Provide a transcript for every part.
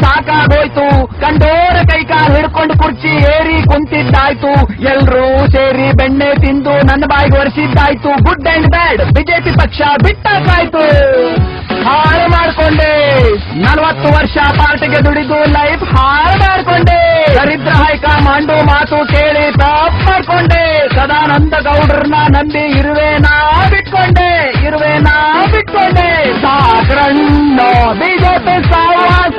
ಸಾಕಾಗೋಯ್ತು, ಕಂಡೋರ ಕೈಕಾಲು ಹಿಡ್ಕೊಂಡು ಕುರ್ಚಿ ಏರಿ ಕುಂತಿದ್ದಾಯ್ತು, ಎಲ್ರೂ ಸೇರಿ ಬೆಣ್ಣೆ ತಿಂದು ನನ್ನ ಬಾಯಿಗೆ ಒರೆಸಿದ್ದಾಯ್ತು. ಗುಡ್ ಅಂಡ್ ಬ್ಯಾಡ್ ಬಿಜೆಪಿ ಪಕ್ಷ ಬಿಟ್ಟಾಕಾಯ್ತು. ಹಾಳು ಮಾಡ್ಕೊಂಡೆ 40 ವರ್ಷ ಪಾರ್ಟಿಗೆ ದುಡಿದು ಲೈಫ್ ಹಾಳು ಮಾಡ್ಕೊಂಡೆ. ದರಿದ್ರ ಹೈಕಮಾಂಡು ಮಾತು ಕೇಳಿ ತಪ್ಪು ಮಾಡ್ಕೊಂಡೆ. ಸದಾನಂದ ಗೌಡ್ರನ್ನ ನಂಬಿ ಇರುವೆನಾ ಬಿಟ್ಕೊಂಡೆ. ಸಾಕ್ರಣ್ಣ ಬಿಜೆಪಿ ಸಹವಾಸ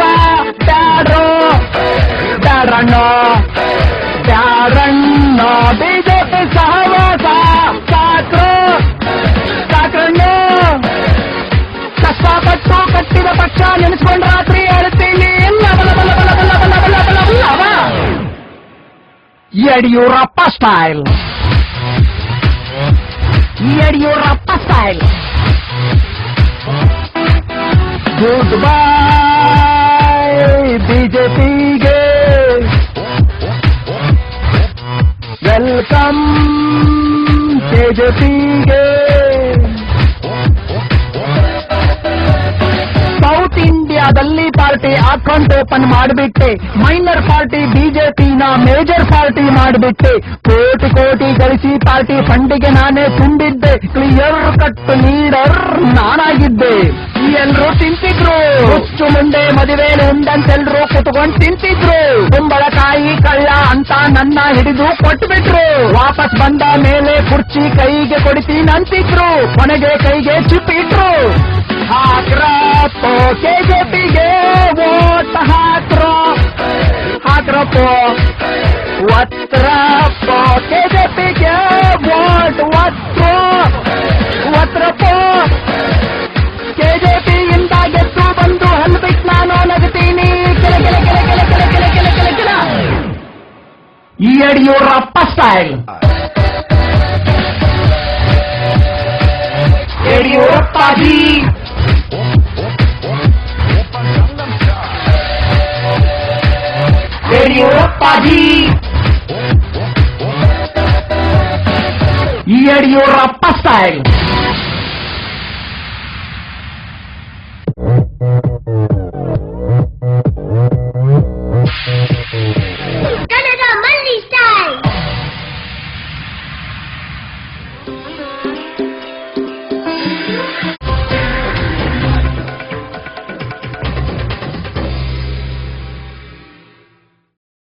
ಬ್ಯಾಡ್ರಣ್ಣ ಬಿಜೆಪಿ ಸಹವಾಸ ಸಾಕ್ರಣ್ಣ. ಕಷ್ಟಪಟ್ಟು ಕಟ್ಟಿದ ಪಕ್ಷ ನೆನೆಸ್ಕೊಂಡು ರಾತ್ರಿ ಹೇಳ್ತೀನಿ ಯಡಿಯೂರಪ್ಪ ಸ್ಟೈಲ್. ಗುಡ್ ಬೈ ಬಿಜೆಪಿಗೆ, ವೆಲ್ಕಮ್ ಕೆಜೆಪಿಗೆ. ಸೌತ್ ಇಂಡಿಯಾದಲ್ಲಿ ಪಾರ್ಟಿ ಅಕೌಂಟ್ ಓಪನ್ ಮಾಡಿಬಿಟ್ಟೆ. ಮೈನರ್ ಪಾರ್ಟಿ ಬಿಜೆಪಿನ ಮೇಜರ್ ಪಾರ್ಟಿ ಮಾಡಿಬಿಟ್ಟೆ. ಕೋಟಿ ಗಳಿಸಿ ಪಾರ್ಟಿ ಫಂಡಿಗೆ ನಾನೇ ತುಂಬಿದ್ದೆ. ಕ್ಲಿಯರ್ ಕಟ್ ಲೀಡರ್ ನಾನಾಗಿದ್ದೆ. ಎಲ್ರೂ ತಿಂತಿದ್ರು, ಹುಚ್ಚು ಮುಂಡೆ ಮದುವೆಯಲ್ಲಿ ಉಂಡಂತೆಲ್ರೂ ಕುತ್ಕೊಂಡು ತಿಂತಿದ್ರು. ಕುಂಬಳಕಾಯಿ ಕಳ್ಳ ಅಂತ ನನ್ನ ಹಿಡಿದು ಕೊಟ್ಬಿಟ್ರು. ವಾಪಸ್ ಬಂದ ಮೇಲೆ ಕುರ್ಚಿ ಕೈಗೆ ಕೊಡಿತೀನಂತಿದ್ರು. ಕೊನೆಗೆ ಕೈಗೆ ಚಿಪ್ಪಿಟ್ರು. ಹಾಕ್ರಪ್ಪೋ ಕೆಜೆಪಿಗೆ ವೋಟ್ ಹಾಕ್ರಪ್ಪೋ ಒತ್ರಪ್ಪೋ ಕೆಜೆಪಿಗೆ ವೋಟ್ ಒತ್ರಪ್ಪೋ. ಕೆಜೆಪಿಯಿಂದ ಗೆದ್ದು ಬಂದು ಹಲ್ಬಿಟ್ಟು ನಾನು ನಗುತ್ತೀನಿ. ಕೆಲ ಯಡಿಯೂರಪ್ಪ ಸ್ಟೈಲ್. ಯಡಿಯೂರಪ್ಪಾಜಿ ಯಡಿಯೂರಪ್ಪ ಸ್ಟೈಲ್.